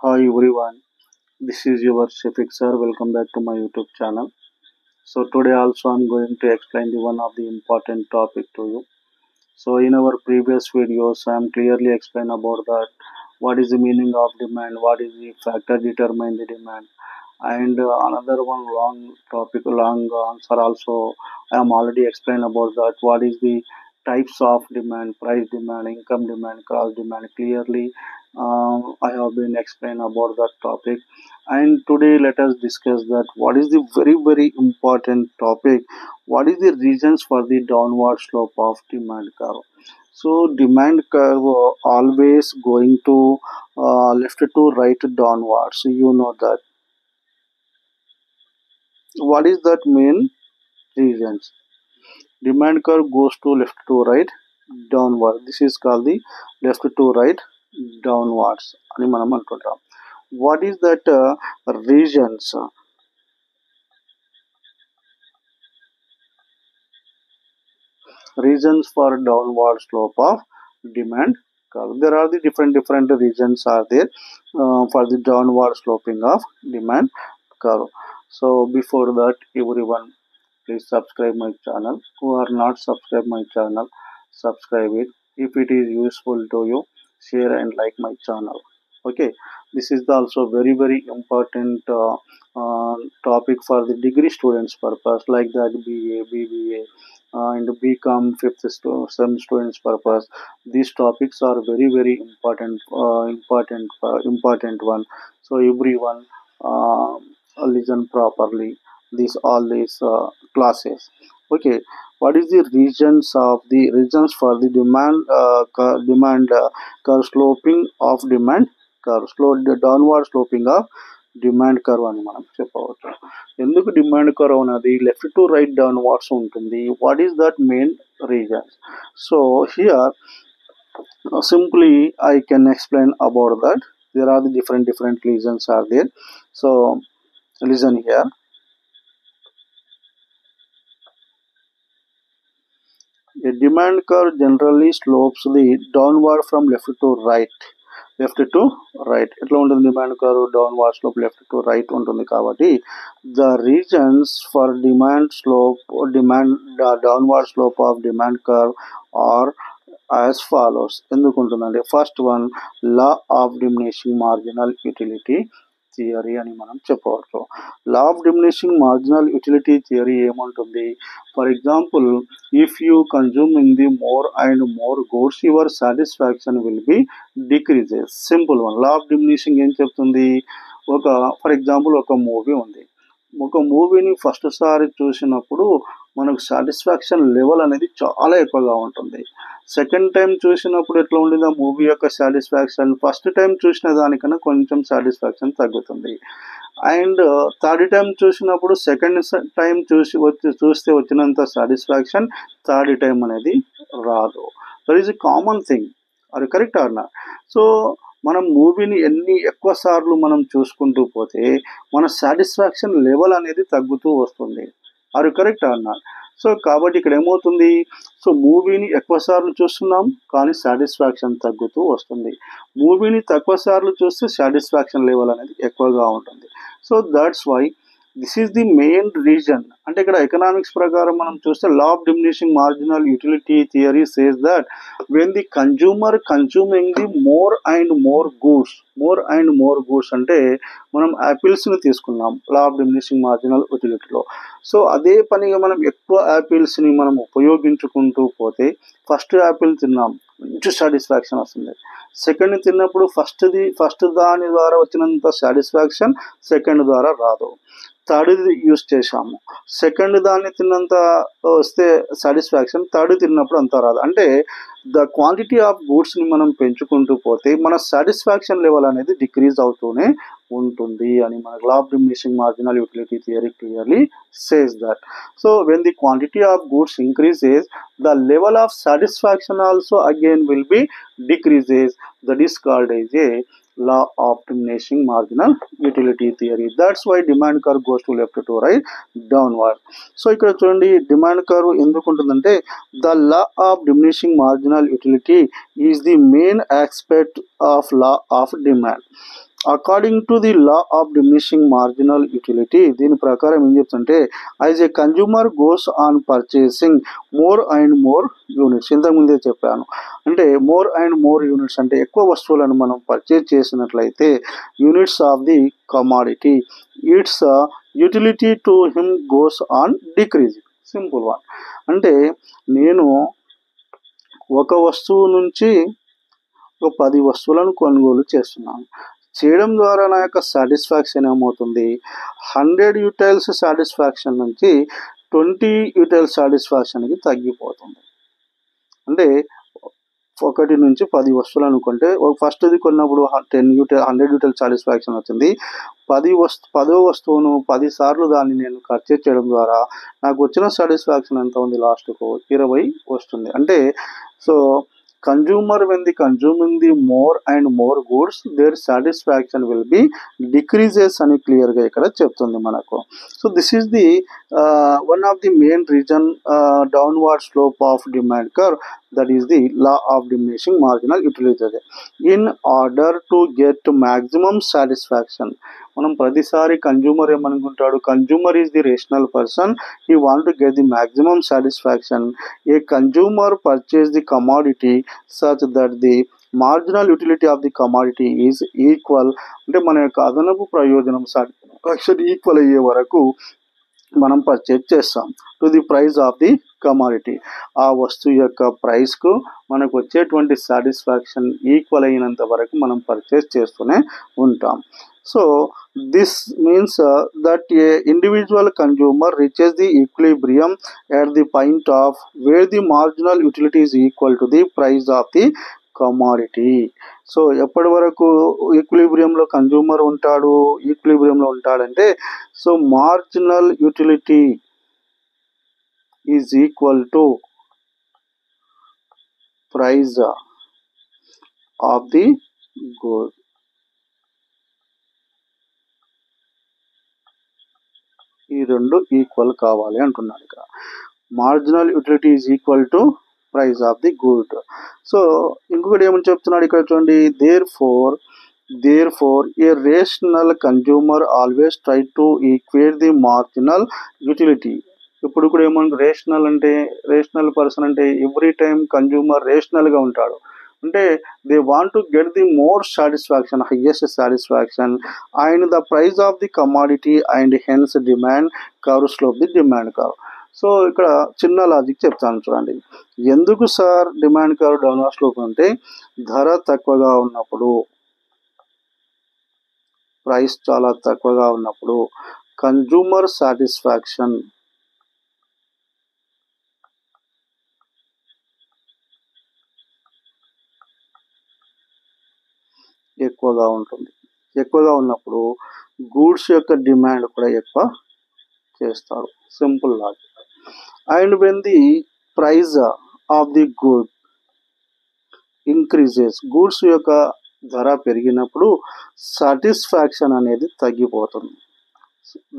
Hi everyone, this is your Shafiq sir. Welcome back to my YouTube channel. So today also I'm going to explain the one of the important topic to you. So in our previous videos, I'm clearly explain about that what is the meaning of demand, what is the factor determine the demand, and another one long topic, long answer also. I am already explained about that what is the types of demand, price demand, income demand, cross demand. Clearly, I have been explained about that topic, and today let us discuss that what is the very important topic. What is the reasons for the downward slope of demand curve? So demand curve always going to left to right downwards. So you know that. What is that main reasons? Demand curve goes to left to right downward. This is called the left to right downwards అని మనం అనుకుంటాం. What is that reasons? Reasons for downward slope of demand curve. There are the different reasons are there for the downward sloping of demand curve. So before that, everyone, please subscribe my channel. Who are not subscribe my channel, subscribe it. If it is useful to you, share and like my channel. Okay, this is also very important topic for the degree students purpose, like that BA, BBA, and BCom sem students purpose. These topics are very important, important one. So everyone listen properly. These classes. Okay, what is the reasons for the demand curve sloping of demand curve, downward sloping of demand curve అని మనం చెప్పవచ్చు. ఎందుకు demand curve అనేది left to right downwards ఉంటుంది? What is that main reason? So here simply I can explain about that. There are the different reasons are there. So listen here. A demand curve generally slopes the downward from left to right. Left to right ఎట్లా ఉంటుంది? Demand curve downward slope left to right ఉంటుంది కాబట్టి the reasons for demand downward slope of demand curve are as follows. ఎందుకు ఉంటుందంటే first one, law of diminishing marginal utility theory అని మనం చెప్పవచ్చు. Law of diminishing marginal utility theory ఏముంటుంది? For example, if you consuming the more and more goods your satisfaction will be decreases. Simple one. Law of diminishing ఏం చెప్తుంది? For example ఒక movie ఉంది. ఒక మూవీని ఫస్ట్ సారి చూసినప్పుడు మనకు సాటిస్ఫాక్షన్ లెవెల్ అనేది చాలా ఎక్కువగా ఉంటుంది. సెకండ్ టైం చూసినప్పుడు ఎట్లా ఉండేది ఆ మూవీ యొక్క సాటిస్ఫాక్షన్? ఫస్ట్ టైం చూసిన దానికన్నా కొంచెం సాటిస్ఫాక్షన్ తగ్గుతుంది. అండ్ థర్డ్ టైం చూసినప్పుడు సెకండ్ టైం చూస్తే వచ్చినంత సాటిస్ఫాక్షన్ థర్డ్ టైం అనేది రాదు. That is a common thing. అది కరెక్ట్ అన్న. సో మనం మూవీని ఎన్ని ఎక్కువ సార్లు మనం చూసుకుంటూ పోతే మన సాటిస్ఫాక్షన్ లెవెల్ అనేది తగ్గుతూ వస్తుంది. అది కరెక్ట్ అన్న. సో కాబట్టి ఇక్కడ ఏమవుతుంది? సో మూవీని ఎక్కువ సార్లు చూస్తున్నాం కానీ సాటిస్ఫాక్షన్ తగ్గుతూ వస్తుంది. మూవీని తక్కువ సార్లు చూస్తే సాటిస్ఫాక్షన్ లెవెల్ అనేది ఎక్కువగా ఉంటుంది. So that's why this is the main reason. అంటే ఇక్కడ ఎకనామిక్స్ ప్రకారం మనం చూస్తే law of diminishing marginal utility theory says that when the consumer consuming the more and more goods అంటే మనం యాపిల్స్ని తీసుకున్నాం లా ఆఫ్ డిమినిషింగ్ మార్జినల్ యూటిలిటీలో. సో అదే పనిగా మనం ఎక్కువ యాపిల్స్ని మనం ఉపయోగించుకుంటూ పోతే ఫస్ట్ యాపిల్ తిన్నాం, మంచి సాటిస్ఫాక్షన్ వస్తుంది. సెకండ్ తిన్నప్పుడు ఫస్ట్ దాని ద్వారా వచ్చినంత సాటిస్ఫాక్షన్ సెకండ్ ద్వారా రాదు. థర్డ్ యూస్ చేసాము, సెకండ్ దాన్ని తిన్నంత వస్తే సాటిస్ఫాక్షన్ థర్డ్ తిన్నప్పుడు అంత రాదు. అంటే ద క్వాంటిటీ ఆఫ్ గూడ్స్ని మనం పెంచుకుంటూ పోతే మన సాటిస్ఫాక్షన్ లెవెల్ అనేది డిక్రీజ్ అవుతూనే ఉంటుంది అని మనకు లా of diminishing marginal utility theory clearly says that. So when the quantity of goods increases the level of satisfaction also again will be decreases. That is called as a law of diminishing marginal utility theory. That's why demand curve goes to left to right downward. So ఇక్కడ చూడండి demand curve ఎందుకు ఉంటుందంటే the law of diminishing marginal utility is the main aspect of law of demand. According to the law of diminishing marginal utility, దీని ప్రకారం ఏం చెప్తుంటే as a consumer goes on purchasing more and more units, ఇంతకుముందే చెప్పాను. అంటే more and more units అంటే ఎక్కువ వస్తువులను మనం పర్చేజ్ చేసినట్లయితే units of the commodity, it's utility to him goes on decreasing. Simple one. అంటే నేను ఒక వస్తువు నుంచి ఒక 10 వస్తువులను కొనుగోలు చేస్తున్నాను. చేయడం ద్వారా నా యొక్క సాటిస్ఫాక్షన్ ఏమవుతుంది, 100 యూటైల్స్ సాటిస్ఫాక్షన్ నుంచి 20 యూటైల్స్ సాటిస్ఫాక్షన్కి తగ్గిపోతుంది. అంటే 1 నుంచి 10 వస్తువులు అనుకుంటే ఫస్ట్ది కొన్నప్పుడు 100 యూటైల్ సాటిస్ఫాక్షన్ వచ్చింది. 10వ వస్తువును 10 సార్లు దాన్ని నేను పర్చేజ్ చేయడం ద్వారా నాకు వచ్చిన సాటిస్ఫాక్షన్ ఎంత ఉంది, లాస్ట్కు 20 వస్తుంది. అంటే so consumer, when the consuming the more and more goods, their satisfaction will be decreases అని క్లియర్ గా ఇక్కడ చెప్తుంది మనకు. So this is the one of the main reason downward slope of demand curve, that is the law of diminishing marginal utility. In order to get maximum satisfaction, మనం ప్రతిసారి consumer ఏమనుకుంటాడు, consumer is the rational person, he want to get the maximum satisfaction. A consumer purchase the commodity such that the marginal utility of the commodity is equal, అంటే మన యొక్క అదనపు ప్రయోజనం satisfaction equal అయ్యే వరకు మనం పర్చేజ్ చేస్తాం to the price of the commodity. ఆ వస్తువు యొక్క ప్రైస్కు మనకు వచ్చేటువంటి సాటిస్ఫాక్షన్ ఈక్వల్ అయినంత వరకు మనం పర్చేజ్ చేస్తూనే ఉంటాం. So this means that a individual consumer reaches the equilibrium at the point of where the marginal utility is equal to the price of the commodity. So ఎప్పటి వరకు ఈక్విలిబ్రియంలో కన్జ్యూమర్ ఉంటాడు, ఈక్విలిబ్రియంలో ఉంటాడంటే so marginal utility is equal to price of the good. ఈ రెండు equal కావాలి అంటున్నాడు ఇక్కడ. Marginal utility is equal to price of the good. So ఇంకొకటి ఏమని చెప్తున్నాడు ఇక్కడ చూడండి, therefore a rational consumer always try to equate the marginal utility. ఇప్పుడు కూడా ఏమన్నా రేషనల్ అంటే, రేషనల్ పర్సన్ అంటే ఎవ్రీ టైం కన్జ్యూమర్ రేషనల్గా ఉంటాడు. అంటే they want to get the more satisfaction, highest satisfaction and the price of the commodity and hence demand curve slope the demand curve. So ఇక్కడ చిన్న లాజిక్ చెప్తాను చూడండి. ఎందుకు sir demand curve downward slope అంటే, ధర తక్కువగా ఉన్నప్పుడు, ప్రైస్ చాలా తక్కువగా ఉన్నప్పుడు కన్జ్యూమర్ సాటిస్ఫాక్షన్ ఎక్కువగా ఉంటుంది. ఎక్కువగా ఉన్నప్పుడు గూడ్స్ యొక్క డిమాండ్ కూడా ఎక్కువ చేస్తాడు. Simple logic. And when the price of the good increases, goods యొక్క ధర పెరిగినప్పుడు సాటిస్ఫాక్షన్ అనేది తగ్గిపోతుంది.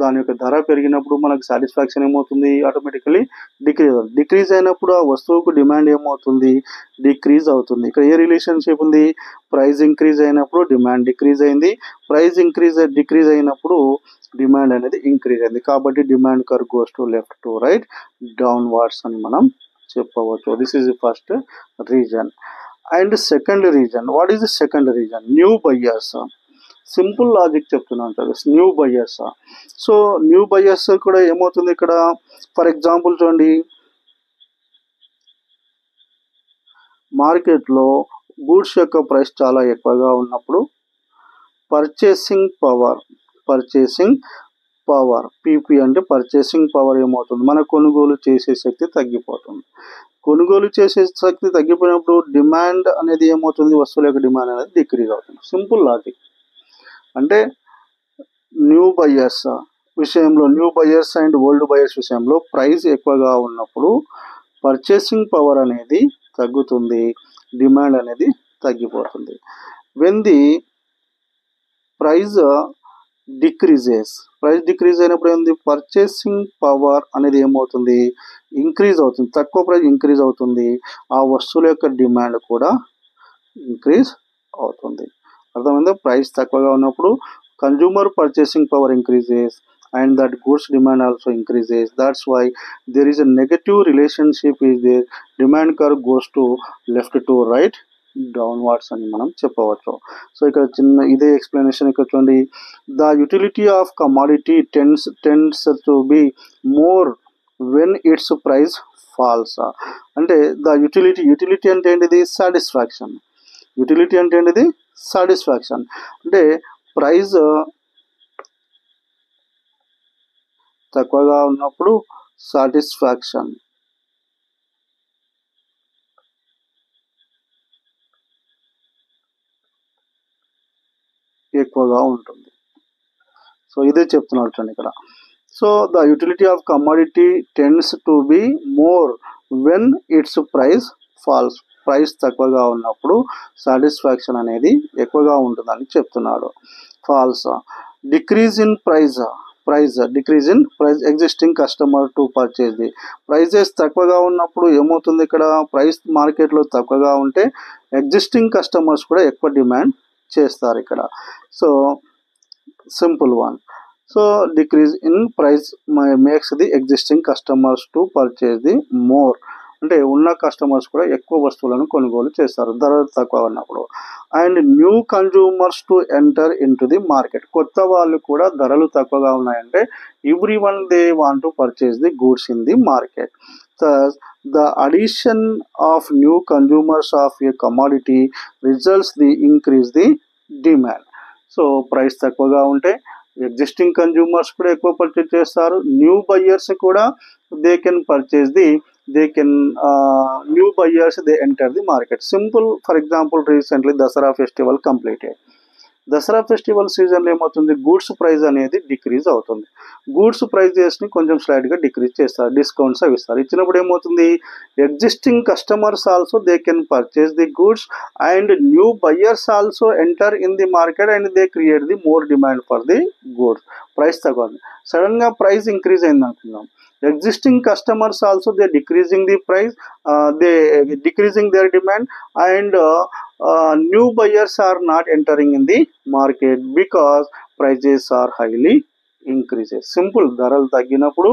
దాని యొక్క ధర పెరిగినప్పుడు మనకు సాటిస్ఫాక్షన్ ఏమవుతుంది, ఆటోమేటికలీ డిక్రీజ్ అయినప్పుడు ఆ వస్తువుకు డిమాండ్ ఏమవుతుంది, డిక్రీజ్ అవుతుంది. ఇక్కడ ఏ రిలేషన్షిప్ ఉంది, ప్రైస్ ఇంక్రీజ్ అయినప్పుడు డిమాండ్ డిక్రీజ్ అయింది, ప్రైస్ డిక్రీజ్ అయినప్పుడు డిమాండ్ అనేది ఇంక్రీజ్ అయింది. కాబట్టి demand curve goes to left to right downwards అని మనం చెప్పవచ్చు. This is the first reason. And second reason, what is the second reason, new buyers. Simple logic చెప్తున్నాను sir, new buyers. So new buyers కూడా ఏమవుతుంది ఇక్కడ, for example చూడండి, మార్కెట్లో goods యొక్క ప్రైస్ చాలా ఎక్కువగా ఉన్నప్పుడు పర్చేసింగ్ పవర్ పీపీ అంటే పర్చేసింగ్ పవర్ ఏమవుతుంది, మన కొనుగోలు చేసే శక్తి తగ్గిపోతుంది. కొనుగోలు చేసే శక్తి తగ్గిపోయినప్పుడు డిమాండ్ అనేది ఏమవుతుంది, వస్తువుల యొక్క డిమాండ్ అనేది డిక్రీజ్ అవుతుంది. Simple logic. అంటే న్యూ బయ్యర్స్ విషయంలో, new buyers and old buyers విషయంలో ప్రైస్ ఎక్కువగా ఉన్నప్పుడు పర్చేసింగ్ పవర్ అనేది తగ్గుతుంది, డిమాండ్ అనేది తగ్గిపోతుంది. వెన్ ది ప్రైస్ డిక్రీజ్ అయినప్పుడు ఏంది, పర్చేసింగ్ పవర్ అనేది ఏమవుతుంది, ఇంక్రీజ్ అవుతుంది. తక్కువ ప్రైస్ ఇంక్రీజ్ అవుతుంది, ఆ వస్తువుల యొక్క డిమాండ్ కూడా ఇంక్రీజ్ అవుతుంది. అర్థమైందా? ప్రైస్ తక్కువగా ఉన్నప్పుడు consumer purchasing power increases and that goods demand also increases. That's why there is a negative relationship is there. Demand curve goes to left to right downwards అని మనం చెప్పవచ్చు. సో ఇక్కడ చిన్న ఇదే ఎక్స్ప్లెనేషన్ ఇక్కడ చూడండి. The utility of commodity tends to be more when its price falls. అంటే the utility అంటే ఏంటిది? సాటిస్ఫాక్షన్. యూటిలిటీ అంటే ఏంటిది? సాటిస్ఫాక్షన్. అంటే ప్రైస్ తక్కువగా ఉన్నప్పుడు సాటిస్ఫాక్షన్ ఎక్కువగా ఉంటుంది. సో ఇదే చెప్తున్నాడు చూడండి ఇక్కడ. So the utility of commodity tends to be more when its price falls. Price తక్కువగా ఉన్నప్పుడు సాటిస్ఫాక్షన్ అనేది ఎక్కువగా ఉంటుందని చెప్తున్నాడు. Falls. Decrease in price decrease in price existing customer to purchase the. Prices తక్కువగా ఉన్నప్పుడు ఏమవుతుంది? ఇక్కడ ప్రైస్ మార్కెట్లో తక్కువగా ఉంటే ఎగ్జిస్టింగ్ కస్టమర్స్ కూడా ఎక్కువ డిమాండ్ చేస్తారు ఇక్కడ. So simple one. So decrease in price makes the existing customers to purchase the more. అంటే ఉన్న కస్టమర్స్ కూడా ఎక్కువ వస్తువులను కొనుగోలు చేస్తారు ధరలు తక్కువ ఉన్నప్పుడు. And new consumers to enter in to the market. కొత్త వాళ్ళు కూడా ధరలు తక్కువగా ఉన్నాయంటే every one they want to purchase the goods in the market. The addition of new consumers of A commodity results the increase the demand. So price తక్కువగా ఉంటే existing consumers కూడా ఎక్కువ పర్చేజ్ చేస్తారు. న్యూ బయ్యర్స్ కూడా they can purchase the new buyers they enter the market. Simple, for example, recently Dasara festival completed. Dasara festival సీజన్లో ఏమవుతుంది? Goods price అనేది decrease అవుతుంది. గూడ్స్ ప్రైజెస్ని కొంచెం స్లైడ్గా డిక్రీజ్ చేస్తారు, డిస్కౌంట్స్ అవి ఇస్తారు. ఇచ్చినప్పుడు ఏమవుతుంది? Existing customers also they can purchase the goods and new buyers also enter in the market and they create the more demand for the goods. Price తక్కువ సడన్గా ప్రైస్ ఇంక్రీజ్ అయింది అనుకుందాం. Existing customers also they decreasing the price, they decreasing their demand and new buyers are not entering in the market because prices are highly increases. Simple. ధరలు తగ్గినప్పుడు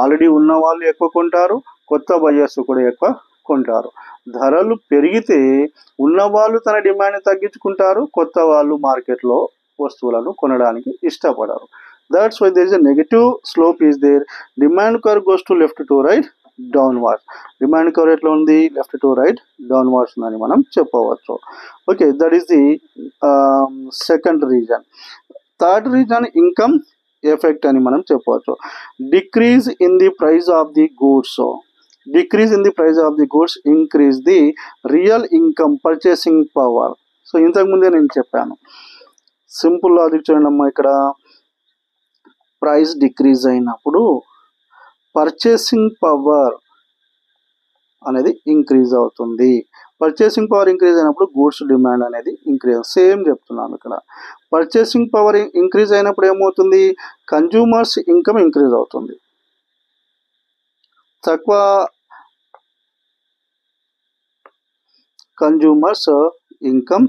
already ఉన్న వాళ్ళు ఎక్కువ కొంటారు, కొత్త బయర్స్ కూడా ఎక్కువ కొంటారు. ధరలు పెరిగితే ఉన్నవాళ్ళు తన డిమాండ్ తగ్గించుకుంటారు, కొత్త వాళ్ళు మార్కెట్లో వస్తువులను కొనడానికి ఇష్టపడరు. That's why there is a negative slope is there. Demand curve goes to left to right downwards. Demand curve ఎట్లా ఉంది? లెఫ్ట్ టు రైట్ డౌన్వర్డ్స్ అని మనం చెప్పవచ్చు. Okay, that is the second reason. Third reason income effect అని మనం చెప్పవచ్చు. Decrease in the price of the goods. Decrease in the price of the goods increase the real income purchasing power. So ఇంతకుముందే నేను చెప్పాను. Simple logic చూడండి అమ్మా. ఇక్కడ price decrease అయినప్పుడు పర్చేసింగ్ పవర్ అనేది ఇంక్రీజ్ అవుతుంది. పర్చేసింగ్ పవర్ ఇంక్రీజ్ అయినప్పుడు గూడ్స్ డిమాండ్ అనేది ఇంక్రీజ్. సేమ్ చెప్తున్నాను ఇక్కడ. పర్చేసింగ్ పవర్ ఇంక్రీజ్ అయినప్పుడు ఏమవుతుంది? కన్జ్యూమర్స్ ఇన్కమ్ ఇంక్రీజ్ అవుతుంది. తక్కువ consumers income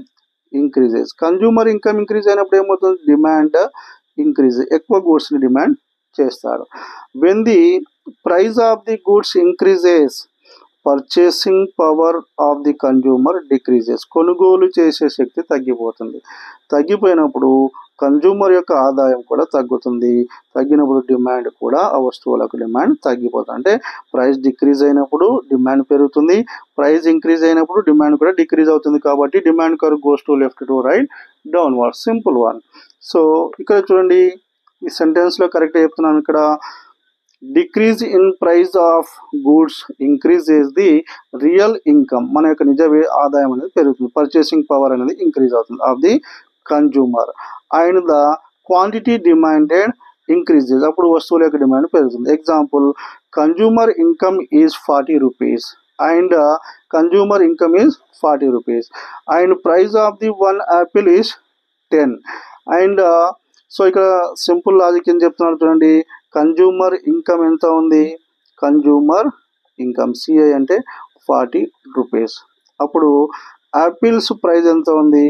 increases. Consumer income increase అయినప్పుడు ఏమవుతుంది? డిమాండ్ ఇంక్రీజ్, ఎక్కువ గూడ్స్ని డిమాండ్ చేస్తారు. When the price of the goods increases purchasing power of the consumer decreases. కొనుగోలు చేసే శక్తి తగ్గిపోతుంది. తగ్గిపోయినప్పుడు కన్జ్యూమర్ యొక్క ఆదాయం కూడా తగ్గుతుంది. తగ్గినప్పుడు డిమాండ్ కూడా, ఆ వస్తువులకు డిమాండ్ తగ్గిపోతుంది. అంటే ప్రైస్ డిక్రీజ్ అయినప్పుడు డిమాండ్ పెరుగుతుంది, ప్రైస్ ఇంక్రీజ్ అయినప్పుడు డిమాండ్ కూడా డిక్రీజ్ అవుతుంది. కాబట్టి demand curve goes to left to right downward. Simple one. So ఇక్కడ చూడండి, ఈ సెంటెన్స్లో కరెక్ట్గా చెప్తున్నాను. ఇక్కడ decrease in price of goods increases the real income. మన యొక్క నిజ ఆదాయం అనేది పెరుగుతుంది. పర్చేసింగ్ పవర్ అనేది ఇంక్రీజ్ అవుతుంది of the consumer and the quantity demanded increases. అప్పుడు వస్తువుల యొక్క డిమాండ్ పెరుగుతుంది. Example, consumer income is 40 rupees and consumer income is 40 rupees and price of the one Apple is 10 and so ఇక్కడ simple logic ఏం చెప్తున్నారు చూడండి. Consumer income ఎంత ఉంది? కన్జ్యూమర్ ఇన్కమ్ సిఐ అంటే 40 రూపీస్. అప్పుడు యాపిల్స్ ప్రైస్ ఎంత ఉంది?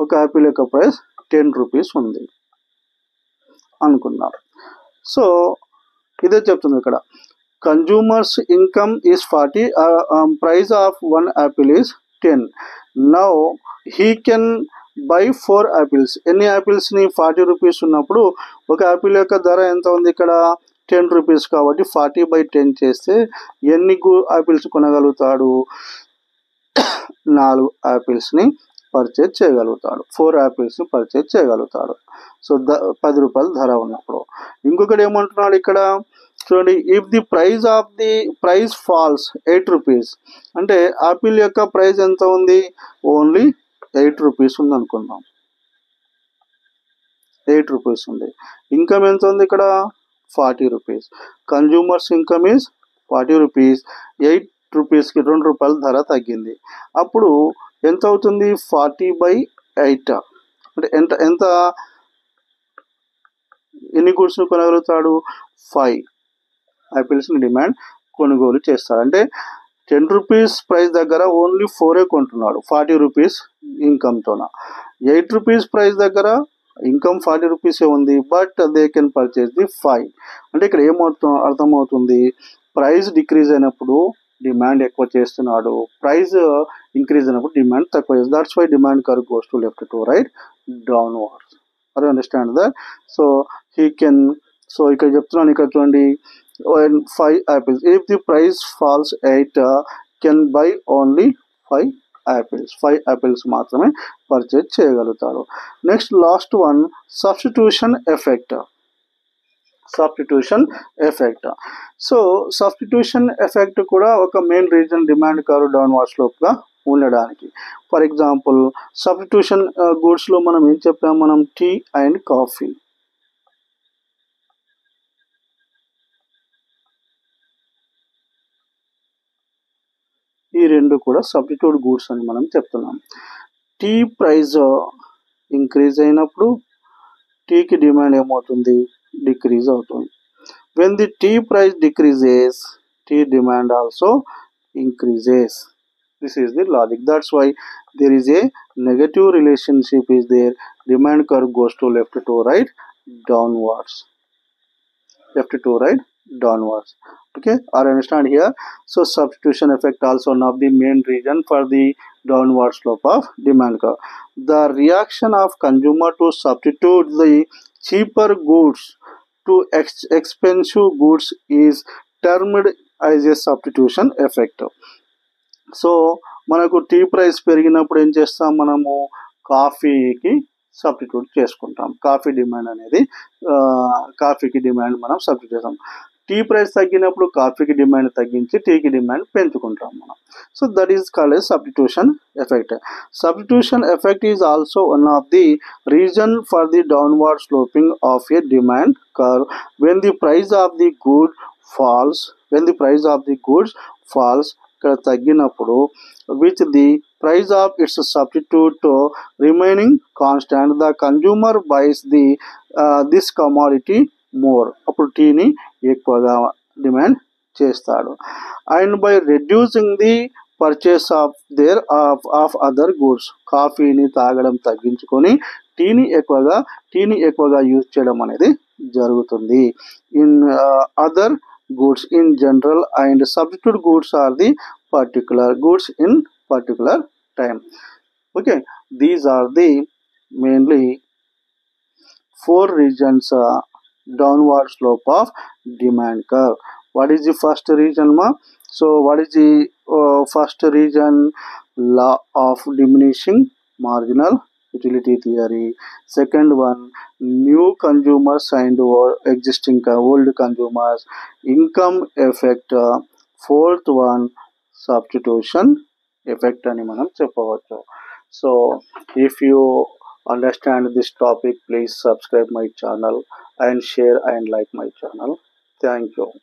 ఒక యాపిల్ యొక్క ప్రైస్ 10 రూపీస్ ఉంది అనుకున్నారు. సో ఇదే చెప్తుంది ఇక్కడ, consumers income is 40, price of 1 Apple is 10. Now he can buy 4 apples. ఎన్ని యాపిల్స్ని? 40 రూపీస్ ఉన్నప్పుడు ఒక యాపిల్ యొక్క ధర ఎంత ఉంది ఇక్కడ? 10 రూపీస్. కాబట్టి 40/10 చేస్తే ఎన్ని యాపిల్స్ కొనగలుగుతాడు? 4 యాపిల్స్ని పర్చేజ్ చేయగలుగుతాడు, 4 యాపిల్స్ని పర్చేజ్ చేయగలుగుతాడు. సో 10 రూపాయలు ధర ఉన్నప్పుడు. ఇంకొకటి ఏమంటున్నాడు ఇక్కడ చూడండి, if the price falls 8 rupees, అంటే యాపిల్ యొక్క ప్రైస్ ఎంత ఉంది? ఓన్లీ 8 రూపీస్ ఉంది అనుకుందాం. 8 రూపీస్ ఉంది. ఇన్కమ్ ఎంత ఉంది ఇక్కడ? 40 rupees. Consumers income is 40 rupees. 8 రూపీస్కి 2 రూపాయలు ధర తగ్గింది. అప్పుడు ఎంత అవుతుంది? 40/8 అంటే ఎంత ఎన్ని గూడ్స్ని కొనగలుగుతాడు? 5 యాపిల్స్ని డిమాండ్ కొనుగోలు చేస్తాడు. అంటే 10 రూపీస్ ప్రైస్ దగ్గర ఓన్లీ 4 కొంటున్నాడు 40 రూపీస్ ఇన్కమ్తోన. 8 రూపీస్ ప్రైస్ దగ్గర ఇన్కమ్ 40 రూపీసే ఉంది, but they can purchase the 5. అంటే ఇక్కడ అర్థమవుతుంది, ప్రైస్ డిక్రీజ్ అయినప్పుడు డిమాండ్ ఎక్కువ చేస్తున్నాడు, ప్రైస్ ఇంక్రీజ్ అయినప్పుడు డిమాండ్ తక్కువ చేస్తుంది. That's why demand curve goes to left to right downwards. Are you understand that? So he can, so ఇక్కడ చెప్తున్నాను, ఇక్కడ చూడండి, 5 apples. If the price falls 8, can buy only 5 apples. 5 apples మాత్రమే purchase చేయగలుగుతాడు. Next last one, substitution effect. So substitution effect కూడా ఒక main reason demand curve downward స్లోప్గా ఉండడానికి. ఫర్ ఎగ్జాంపుల్, సబ్స్టిట్యూషన్ గూడ్స్లో మనం ఏం చెప్పాం? మనం టీ అండ్ కాఫీ, ఈ రెండు కూడా సబ్స్టిట్యూట్ గూడ్స్ అని మనం చెప్తున్నాం. టీ ప్రైస్ ఇంక్రీజ్ అయినప్పుడు టీకి డిమాండ్ ఏమవుతుంది? డిక్రీజ్ అవుతుంది. When the tea price decreases, tea demand also increases. This is the logic. That's why there is a negative relationship is there. Demand curve goes to left to right downwards. Left to right downwards. Okay, or understand here? So substitution effect also one of the main reason for the downward slope of demand curve. The reaction of consumer to substitute the cheaper goods to expensive goods is termed as a substitution effect. So మనకు tea price పెరిగినప్పుడు ఏం చేస్తాం? మనము కాఫీకి substitute చేసుకుంటాం. Coffee demand అనేది కాఫీకి demand మనం సబ్స్టిట్యూట్ చేస్తాం. టీ ప్రైస్ తగ్గినప్పుడు కాఫీకి డిమాండ్ తగ్గించి టీకి డిమాండ్ పెంచుకుంటాం మనం. So that is called a substitution effect. Substitution effect is also one of the reason for the downward sloping of a demand curve when the price of the good falls. When the price of the goods falls, ఇక్కడ తగ్గినప్పుడు, which the price of its substitute remaining constant, the consumer buys this commodity more. అప్పుడు టీని ఎక్కువగా demand చేస్తాడు. And by reducing the purchase of other goods, కాఫీని తాగడం తగ్గించుకొని టీని ఎక్కువగా యూజ్ చేయడం అనేది జరుగుతుంది. In other goods in general, and substitute goods are the particular goods in particular time. Okay, these are the mainly 4 regions downward slope of demand curve. What is the first region, ma? So what is the first region? Law of diminishing marginal utility theory. Second one, new consumers and existing old consumers, income effect. Fourth one, substitution effect అని మనం చెప్పవచ్చు. So if you understand this topic, please subscribe my channel and share and like my channel. Thank you.